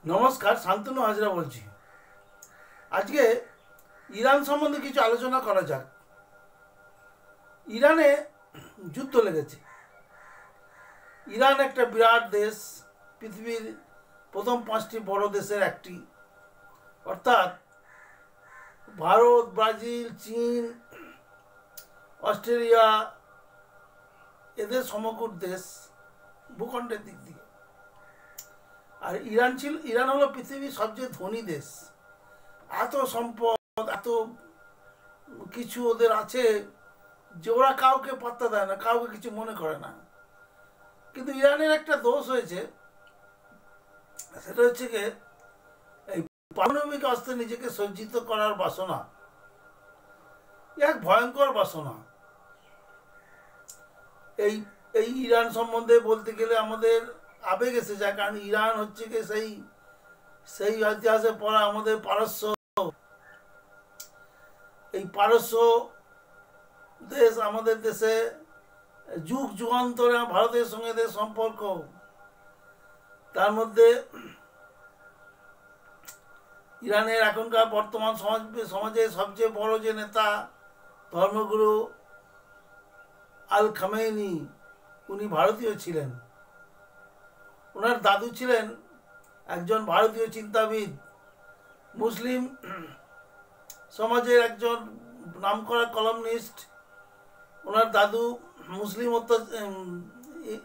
নমস্কার, শান্তনু হাজরা বলছি। আজকে ইরান সম্বন্ধে কিছু আলোচনা করা যাক। ইরানে যুদ্ধ লেগেছে। ইরান একটা বিরাট দেশ, পৃথিবীর প্রথম 5টি বড় দেশের একটি, অর্থাৎ ভারত, ব্রাজিল, চীন, অস্ট্রেলিয়া এদের সমকূট দেশ ভূখণ্ডের দিক দিয়ে। আর ইরান হলো পৃথিবীর সবচেয়ে ধনী দেশ। এত সম্পদ, এত কিছু ওদের আছে যে ওরা কাউকে পাত্তা দেয় না, কাউকে কিছু মনে করে না। কিন্তু ইরানের একটা দোষ হয়েছে, সেটা হচ্ছে কি এই পারমাণবিক অস্ত্রে নিজেকে সজ্জিত করার বাসনা, এক ভয়ঙ্কর বাসনা। এই এই ইরান সম্বন্ধে বলতে গেলে আমাদের আবেগ এসে যায়, কারণ ইরান হচ্ছে কি সেই সেই ইতিহাসে পড়া আমাদের পারস্য, এই পারস্য দেশ আমাদের দেশে যুগ যুগান্তরে ভারতের সঙ্গে এদের সম্পর্ক। তার মধ্যে ইরানের এখনকার বর্তমান সমাজে সবচেয়ে বড় যে নেতা, ধর্মগুরু আল খামেনি, উনি ভারতীয় ছিলেন। ওনার দাদু ছিলেন একজন ভারতীয় চিন্তাবিদ, মুসলিম সমাজের একজন নামকরা কলামনিস্ট। ওনার দাদু মুসলিম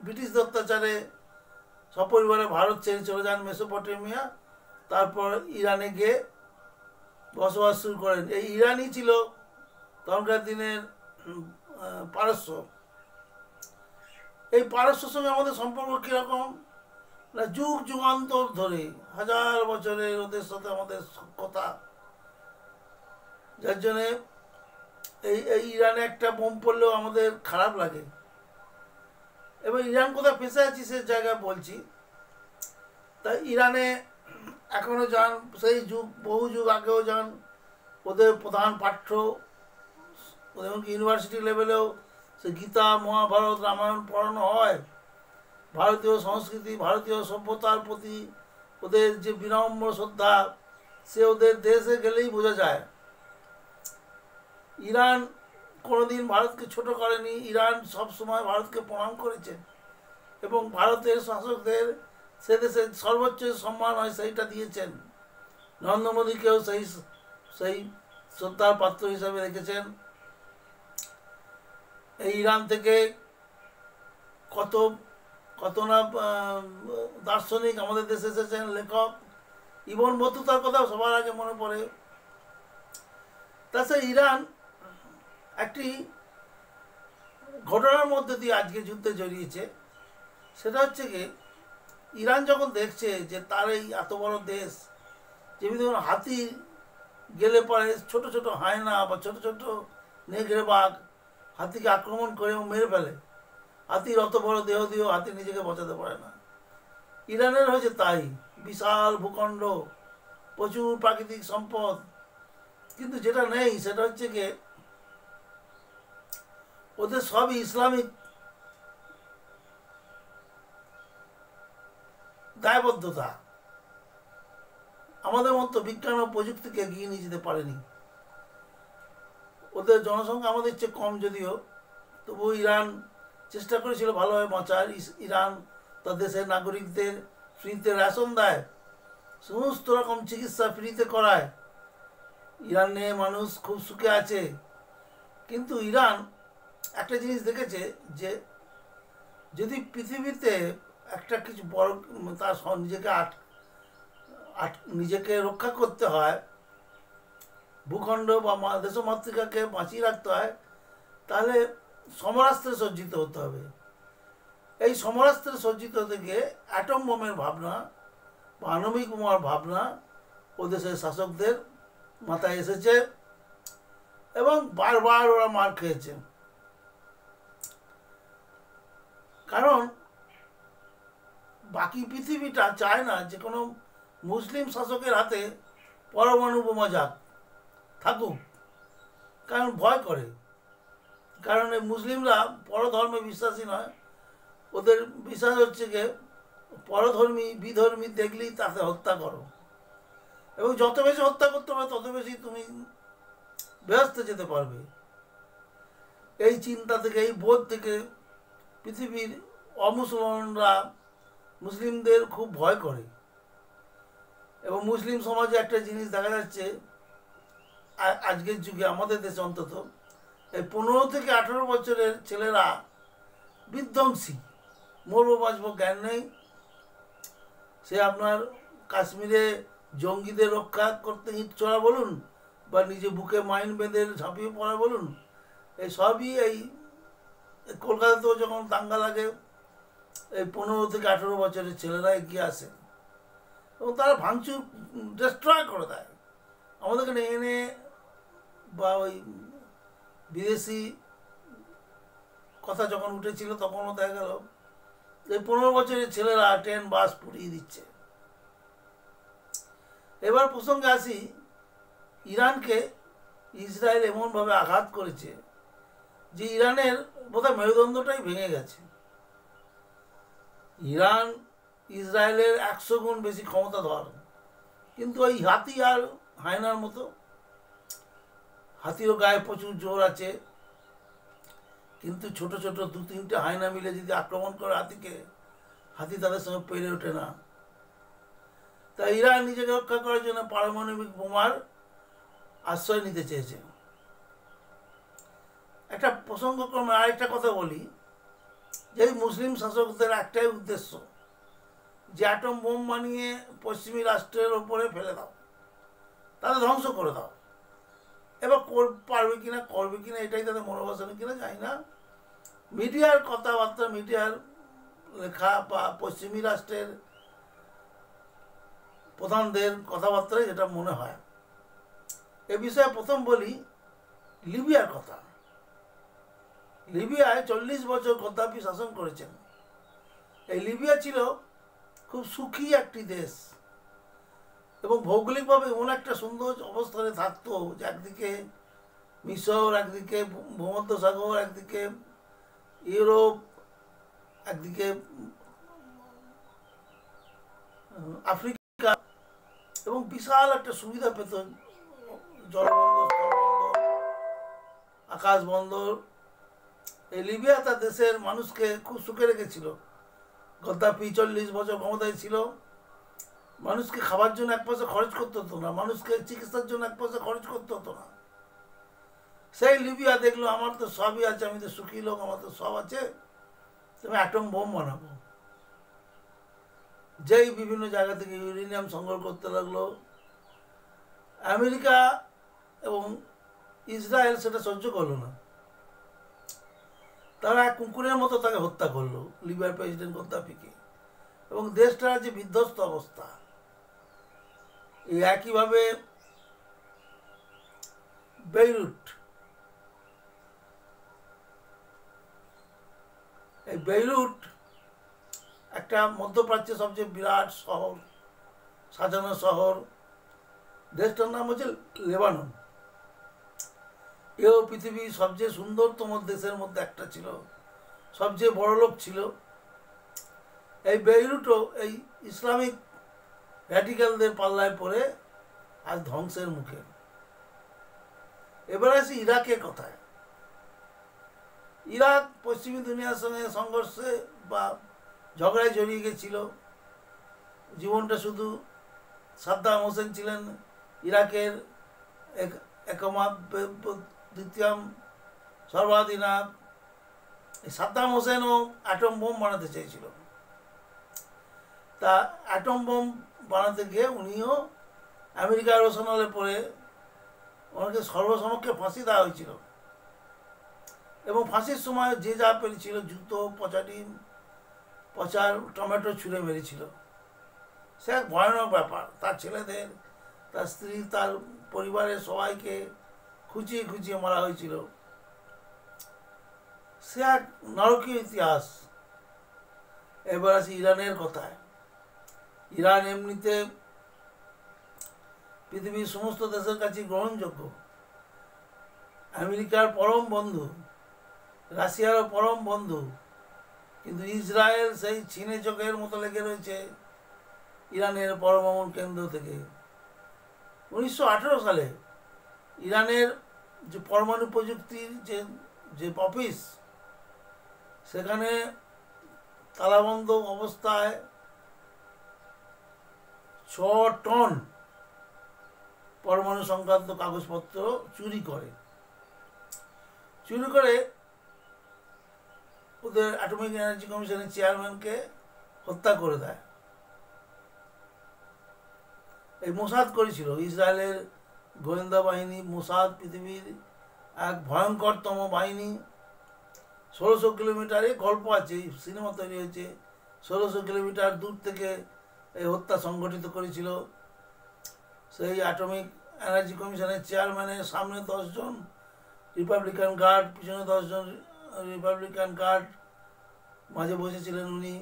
ব্রিটিশদের অত্যাচারে সপরিবারে ভারত ছেড়ে চলে যান মেসোপটেমিয়া, তারপর ইরানে গিয়ে বসবাস শুরু করেন। এই ইরানই ছিল তখনকার দিনের পারস্য। এই পারস্যর সঙ্গে আমাদের সম্পর্ক কীরকম না, যুগ যুগান্তর ধরে, হাজার বছরের ওদের সাথে আমাদের কথা, যার জন্যে এই ইরানে একটা বোম পড়লেও আমাদের খারাপ লাগে। এবার ইরান কোথায় ফেঁসে আছি সে জায়গায় বলছি। তাই ইরানে এখনও যান, সেই বহু যুগ আগেও যান, ওদের প্রধান পাঠ্য এমনকি ইউনিভার্সিটি লেভেলেও সে গীতা, মহাভারত, রামায়ণ পড়ানো হয়। ভারতীয় সংস্কৃতি, ভারতীয় সভ্যতার প্রতি ওদের যে বিনম্র শ্রদ্ধা, সে ওদের দেশে গেলেই বোঝা যায়। ইরান কোনোদিন ভারতকে ছোট করেনি। ইরান সবসময় ভারতকে প্রণাম করেছে এবং ভারতের শাসকদের সে দেশের সর্বোচ্চ সম্মান হয় সেইটা দিয়েছেন। নরেন্দ্র মোদীকেও সেই শ্রদ্ধার পাত্র হিসাবে রেখেছেন। এই ইরান থেকে কত কত না দার্শনিক আমাদের দেশে এসেছেন, লেখক। ইবন বতুতার কথা সবার আগে মনে পড়ে। তাছাড়া ইরান একটি ঘটনার মধ্যে দিয়ে আজকে যুদ্ধে জড়িয়েছে। সেটা হচ্ছে কি, ইরান যখন দেখছে যে তার এই এত বড় দেশ, যেমনি ধরুন হাতি গেলে পরে ছোট ছোট হায়না বা ছোট ছোট নেগড়ে বাঘ হাতিকে আক্রমণ করে এবং মেরে ফেলে, হাতির অত বড় দেহ দিয়েও হাতি নিজেকে বাঁচাতে পারে না। ইরানের হয়েছে তাই, বিশাল ভূখণ্ড, প্রচুর প্রাকৃতিক সম্পদ, কিন্তু যেটা নেই সেটা হচ্ছে কি ওদের সবই ইসলামিক দায়বদ্ধতা। আমাদের মতো বিজ্ঞান ও প্রযুক্তিকে এগিয়ে নিয়ে যেতে পারেনি। ওদের জনসংখ্যা আমাদের চেয়ে কম যদিও, তবু ইরান চেষ্টা করেছিল ভালোভাবে বাঁচার। ইরান তার দেশের নাগরিকদের ফ্রিতে রেশন দেয়, সমস্ত রকম চিকিৎসা ফ্রিতে করায়। ইরানে মানুষ খুব সুখে আছে। কিন্তু ইরান একটা জিনিস দেখেছে যে যদি পৃথিবীতে একটা কিছু বড় তার নিজেকে রক্ষা করতে হয়, ভূখণ্ড বা দেশমাতৃকাকে বাঁচিয়ে রাখতে হয়, তাহলে সমরাস্ত্রে সজ্জিত হতে হবে। এই সমরাস্ত্রে সজ্জিত হতে গিয়ে অ্যাটম বোমের ভাবনা বা আণবিক বোমার ভাবনা ও দেশের শাসকদের মাথায় এসেছে এবং বারবার ওরা মার খেয়েছে। কারণ বাকি পৃথিবীটা চায় না যে কোনো মুসলিম শাসকের হাতে পরমাণু বোমা থাকুক, কারণ ভয় করে। কারণ এই মুসলিমরা পরধর্মে বিশ্বাসী নয়। ওদের বিশ্বাস হচ্ছে যে পরধর্মী বিধর্মী দেখলেই তাকে হত্যা করো, এবং যত বেশি হত্যা করতে পারবে তত বেশি তুমি ব্যস্ত যেতে পারবে। এই চিন্তা থেকে, এই বোধ থেকে পৃথিবীর অমুসলমানরা মুসলিমদের খুব ভয় করে। এবং মুসলিম সমাজে একটা জিনিস দেখা যাচ্ছে আজকের যুগে, আমাদের দেশে অন্তত, এই 15 থেকে 18 বছরের ছেলেরা বিধ্বংসী, মরবো বাঁচবো জ্ঞান নেই। সে আপনার কাশ্মীরে জঙ্গিদের রক্ষা করতে ইট ছোড়া বলুন, বা নিজে বুকে মাইন বেঁধে ঝাঁপিয়ে পড়া বলুন, এই সবই এই কলকাতাতেও যখন দাঙ্গা লাগে এই 15 থেকে 18 বছরের ছেলেরা এগিয়ে আসে এবং তারা ভাঙচুর, ডিস্ট্রয় করে দেয়। আমাদের এখানে এনে বা ওই বিদেশি কথা যখন উঠেছিল তখনও দেখা গেল এই 15 বছরের ছেলেরা ট্রেন বাস পুড়িয়ে দিচ্ছে। এবার প্রসঙ্গে আসি, ইরানকে ইসরায়েল এমনভাবে আঘাত করেছে যে ইরানের বোধহয় মেরুদণ্ডটাই ভেঙে গেছে। ইরান ইসরায়েলের 100 গুণ বেশি ক্ষমতাধর, কিন্তু ওই হাতি আর হায়নার মতো। হাতিরও গায়ে প্রচুর জোর আছে, কিন্তু ছোট ছোট 2-3টে হায়না মিলে যদি আক্রমণ করে হাতিকে, হাতি তাদের সঙ্গে পেরে ওঠে না। তাই ইরান নিজেকে রক্ষা করার জন্য পারমাণবিক বোমার আশ্রয় নিতে চেয়েছে। একটা প্রসঙ্গক্রমে আরেকটা কথা বলি, যে মুসলিম শাসকদের একটাই উদ্দেশ্য যে অ্যাটম বোম বানিয়ে পশ্চিমী রাষ্ট্রের ওপরে ফেলে দাও, তাদের ধ্বংস করে দাও। এবার পারবে কিনা, করবে কিনা, এটাই তাদের মনোবাসনা কিনা জানি না। মিডিয়ার কথাবার্তা, মিডিয়ার লেখা বা পশ্চিমী রাষ্ট্রের প্রধানদের কথাবার্তায় যেটা মনে হয়। এ বিষয়ে প্রথম বলি লিবিয়ার কথা। লিবিয়ায় 40 বছর গদ্দাফি শাসন করেছেন। এই লিবিয়া ছিল খুব সুখী একটি দেশ এবং ভৌগোলিকভাবে এমন একটা সুন্দর অবস্থানে থাকতো যে একদিকে মিশর, একদিকে ভূমধ্যসাগর, একদিকে ইউরোপ, একদিকে আফ্রিকা, এবং বিশাল একটা সুবিধা পেত, জলবন্দর, স্থলবন্দর, আকাশ বন্দর। এই লিবিয়া তার দেশের মানুষকে খুব সুখে রেখেছিল। গদ্দাফি 40 বছর ক্ষমতায় ছিল, মানুষকে খাবার জন্য 1 পয়সা খরচ করতে হতো না, মানুষকে চিকিৎসার জন্য 1 পয়সা খরচ করতে হতো না। সেই লিবিয়া দেখলো আমার তো সবই আছে, আমি তো সুখী লোক, আমার তো সব আছে, তুমি অ্যাটম বোম বানাবো। যেই বিভিন্ন জায়গা থেকে ইউরেনিয়াম সংগ্রহ করতে লাগলো, আমেরিকা এবং ইসরায়েল সেটা সহ্য করলো না। তারা কুকুরের মতো তাকে হত্যা করলো, লিবিয়ার প্রেসিডেন্ট গদ্দাফিকে, এবং দেশটা যে বিধ্বস্ত অবস্থা। এই একইভাবে বেইরুট, এই বেইরুট একটা মধ্যপ্রাচ্যের সবচেয়ে বিরাট শহর, সাজানো শহর। দেশটার নাম হচ্ছে লেবানন। এও পৃথিবীর সবচেয়ে সুন্দরতম দেশের মধ্যে একটা ছিল, সবচেয়ে বড় লোক ছিল। এই বেইরুটও এই ইসলামিক র্যাডিক্যালদের পাল্লায় পড়ে আজ ধ্বংসের মুখে। এবার আসি ইরাকের কথায়। ইরাক পশ্চিমী দুনিয়ার সঙ্গে সংঘর্ষে বা ঝগড়ায় জড়িয়ে গেছিল। জীবনটা শুধু সাদ্দাম হোসেন ছিলেন ইরাকের একমাত দ্বিতীয় সর্বাধিনায়ক। সাদ্দাম হোসেনও অ্যাটম বোম বানাতে চেয়েছিল। তা অ্যাটম বোম বানাতে গিয়ে উনিও আমেরিকার রোশনালে পড়ে ওনাকে সর্বসমক্ষে ফাঁসি দেওয়া হয়েছিল, এবং ফাঁসির সময় যে যা পেরেছিল, জুতো, পচা ডিম, পচা টমেটো ছুঁড়ে মেরেছিল। সে এক ভয়ানক ব্যাপার। তার ছেলেদের, তার স্ত্রী, তার পরিবারের সবাইকে খুঁচিয়ে খুঁচিয়ে মারা হয়েছিল। সে এক নরকীয় ইতিহাস। এবার আসি ইরানের কথায়। ইরান এমনিতে পৃথিবীর সমস্ত দেশের কাছে গ্রহণযোগ্য, আমেরিকার পরম বন্ধু, রাশিয়ারও পরম বন্ধু, কিন্তু ইসরায়েল সেই ছিনে চোখের মতো লেগে রয়েছে ইরানের পরমাণু কেন্দ্র থেকে। 1918 সালে ইরানের যে পরমাণু প্রযুক্তির যে যে অফিস, সেখানে তালাবন্ধ অবস্থায় 6 টন পরমাণু সংক্রান্ত কাগজপত্র চুরি করে ওদের অ্যাটমিক এনার্জি কমিশনের চেয়ারম্যানকে হত্যা করে দেয়। এই মোসাদ করেছিল, ইসরায়েলের গোয়েন্দা বাহিনী মোসাদ পৃথিবীর এক ভয়ঙ্করতম বাহিনী। 1600 কিলোমিটারে, গল্প আছে, সিনেমা তৈরি হয়েছে, 1600 কিলোমিটার দূর থেকে এই হত্যা সংগঠিত করেছিল। সেই অ্যাটমিক এনার্জি কমিশনের চেয়ারম্যানের সামনে 10 জন রিপাবলিকান গার্ড, পিছনে 10 জন রিপাবলিকান গার্ড, মাঝে বসেছিলেন উনি।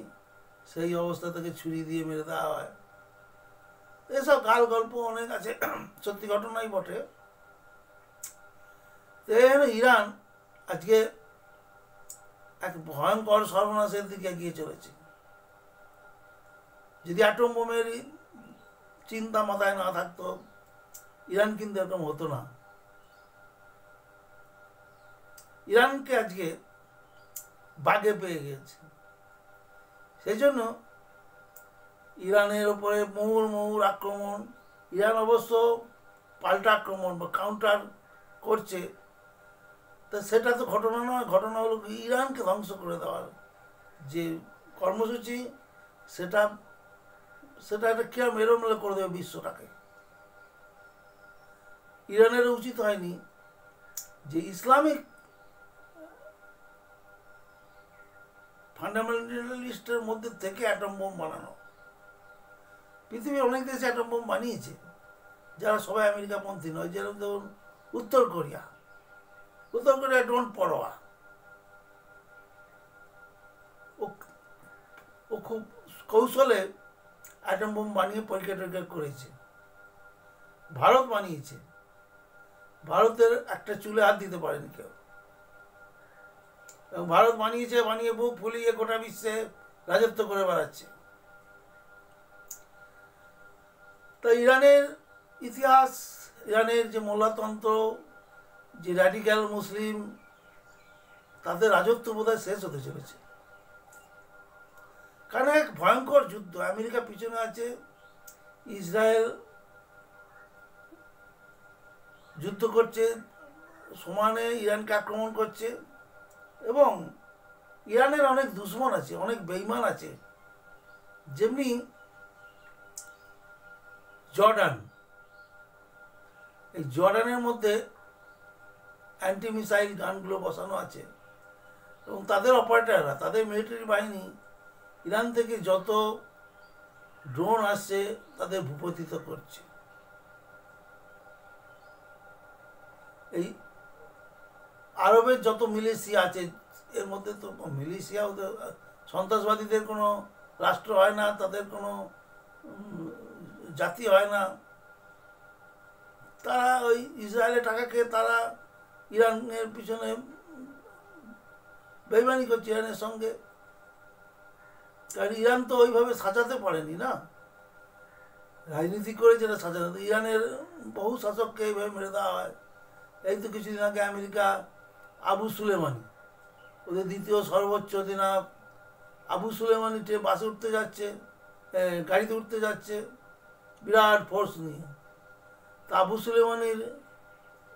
সেই অবস্থা থেকে ছুরি দিয়ে মেরে দেওয়া হয়। এসব গাল গল্প অনেক আছে, সত্যি ঘটনাই বটে। ইরান আজকে এক ভয়ঙ্কর সর্বনাশের দিকে এগিয়ে চলেছে। যদি অ্যাটম বোমের চিন্তা মাথায় না থাকতো, ইরান কিন্তু এরকম হতো না। ইরানকে আজকে বাগে পেয়ে গেছে। সেই জন্য ইরানের ওপরে মুহুর্মুহুর আক্রমণ। ইরান অবশ্য পাল্টা আক্রমণ বা কাউন্টার করছে, তা সেটা তো ঘটনা নয়। ঘটনা হলো ইরানকে ধ্বংস করে দেওয়ার যে কর্মসূচি, সেটা একটা কিরম এলোমেলো করে দেবে বিশ্বটাকে। ইরানের উচিত হয়নি যে ইসলামিক ফান্ডামেন্টালিস্টের মধ্যে থেকে অ্যাটম বোম বানানো। পৃথিবীর অনেক দেশে অ্যাটম বোম বানিয়েছে, যারা সবাই আমেরিকাপন্থী নয়। যেরকম ধরুন উত্তর কোরিয়া ডোন্ট পরোয়া, ও খুব কৌশলে অ্যাটম বোম বানিয়ে পরীক্ষা টরীক্ষা করেছে। ভারত বানিয়েছে, ভারতের একটা চুলে হাত দিতে পারেনি কেউ। এবং ভারত বানিয়ে বুক ফুলিয়ে গোটা বিশ্বে রাজত্ব করে বেড়াচ্ছে। তো ইরানের ইতিহাস, ইরানের যে মোল্লাতন্ত্র, যে র্যাডিক্যাল মুসলিম, তাদের রাজত্ব বোধহয় শেষ হতে চলেছে। কারণ এক ভয়ঙ্কর যুদ্ধ, আমেরিকা পিছনে আছে, ইসরায়েল যুদ্ধ করছে, সমানে ইরানকে আক্রমণ করছে। এবং ইরানের অনেক দুশ্মন আছে, অনেক বেইমান আছে। যেমনি জর্ডান, এই জর্ডানের মধ্যে অ্যান্টি মিসাইল গানগুলো বসানো আছে, এবং তাদের অপারেটাররা, তাদের মিলিটারি বাহিনী ইরান থেকে যত ড্রোন আসছে তাদের ভূপতিত করছে। এই আরবের যত মিলিশিয়া আছে, এর মধ্যে তো মিলিশিয়া, ওদের সন্ত্রাসবাদীদের কোনো রাষ্ট্র হয় না, তাদের কোনো জাতি হয় না। তারা ওই ইসরায়েলের টাকা খেয়ে তারা ইরানের পিছনে বেইমানি করছে ইরানের সঙ্গে। কারণ ইরান তো ওইভাবে সাজাতে পারেনি না, রাজনীতি করে যেটা সাজাতে। ইরানের বহু শাসককে এইভাবে মেরে দেওয়া হয়। এই তো কিছুদিন আগে আমেরিকা আবু সুলেমানি, ওদের দ্বিতীয় সর্বোচ্চ অধিনায়ক, আবু সুলেমানি বাসে উঠতে যাচ্ছে, গাড়িতে উঠতে যাচ্ছে বিরাট ফোর্স নিয়ে। তা আবু সুলেমানির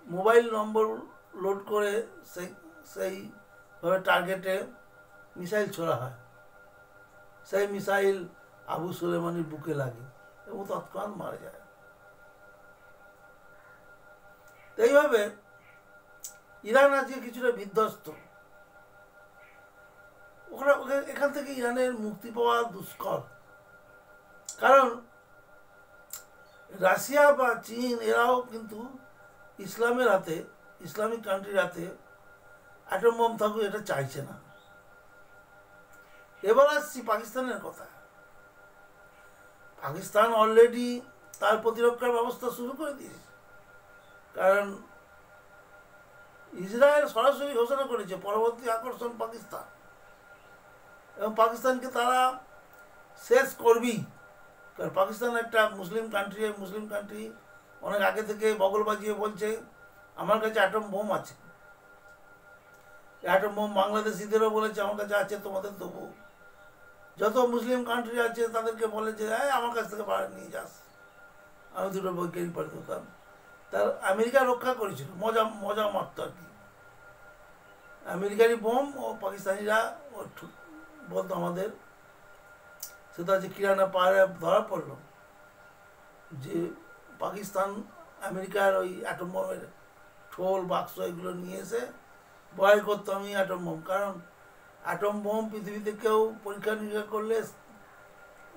মোবাইল নম্বর লোড করে সেইভাবে টার্গেটে মিসাইল ছোড়া হয়। সেই মিসাইল আবু সুলেমানির বুকে লাগে এবং তৎক্ষণাৎ মারা যায়। এইভাবে ইরান আজকে কিছুটা বিধ্বস্ত। এখান থেকে ইরানের মুক্তি পাওয়া দুষ্কর। কারণ রাশিয়া বা চীন এরাও কিন্তু ইসলামের হাতে, ইসলামিক কান্ট্রির হাতে অ্যাটম বোম থাকুক এটা চাইছে না। এবার আসছি পাকিস্তানের কথা। পাকিস্তান অলরেডি তার প্রতিরক্ষার ব্যবস্থা শুরু করে দিয়েছে। কারণ ইসরায়েল সরাসরি ঘোষণা করেছে পরবর্তী আকর্ষণ পাকিস্তান। এবং পাকিস্তানকে তারা শেষ করবেই। কারণ পাকিস্তান একটা মুসলিম কান্ট্রি অনেক আগে থেকে বগল বাজিয়ে বলছে আমার কাছে অ্যাটম বোম আছে। অ্যাটম বোম বাংলাদেশিদেরও বলেছে আমার কাছে আছে, তোমাদের দেবো। যত মুসলিম কান্ট্রি আছে তাদেরকে বলে যে আমার কাছ থেকে ভাড়া নিয়ে যাস, আমি দুটো বৈজ্ঞানিক পাঠিয়ে দিতাম। তার আমেরিকা রক্ষা করেছিল, মজা মজা মারত আর কি। আমেরিকারই বোম ও পাকিস্তানিরা বলতো আমাদের, সেটা হচ্ছে কিরানা পাহাড়ে ধরা পড়লো যে পাকিস্তান আমেরিকার ওই অ্যাটম বোমের ঠোল বাক্স এগুলো নিয়ে এসে ভয় করতো আমি অ্যাটম বোম। কারণ অ্যাটম বোম পৃথিবীতে কেউ পরীক্ষা নিরীক্ষা করলে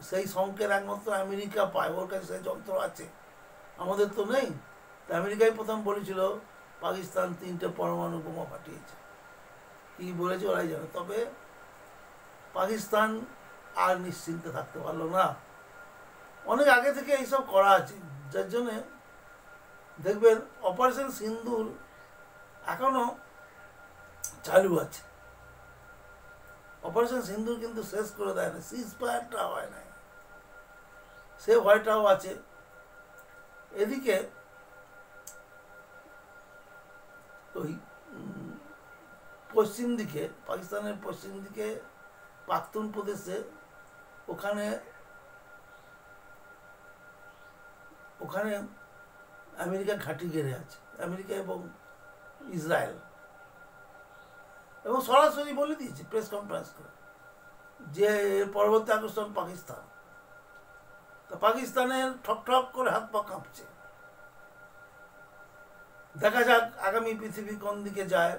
সেই সংকেত একমাত্র আমেরিকা পায়, ওর কাছে সেই যন্ত্র আছে, আমাদের তো নেই। আমেরিকাই প্রথম বলেছিল পাকিস্তান 3টে পরমাণু বোমা পাঠিয়েছে। কী বলেছে ওরাই জানে। তবে পাকিস্তান আর নিশ্চিন্তে থাকতে পারলো না, অনেক আগে থেকে এইসব করা আছে। যার জন্যে দেখবেন অপারেশন সিন্দুর এখনও চালু আছে। অপারেশন সিন্দুর কিন্তু শেষ করে দেয় না, সিজ ফায়ারটা হয় না, সে ভয়টাও আছে। এদিকে ওই পশ্চিম দিকে, পাকিস্তানের পশ্চিম দিকে পাখতুন প্রদেশে, ওখানে ওখানে আমেরিকা ঘাঁটি গেড়ে আছে, আমেরিকা এবং ইসরায়েল। এবং সরাসরি বলে দিয়েছে প্রেস কনফারেন্স করে যে এর পরবর্তী আকর্ষণ পাকিস্তান। তা পাকিস্তানের ঠক ঠক করে হাত পা কাঁপছে। দেখা যাক আগামী পৃথিবী কোন দিকে যায়।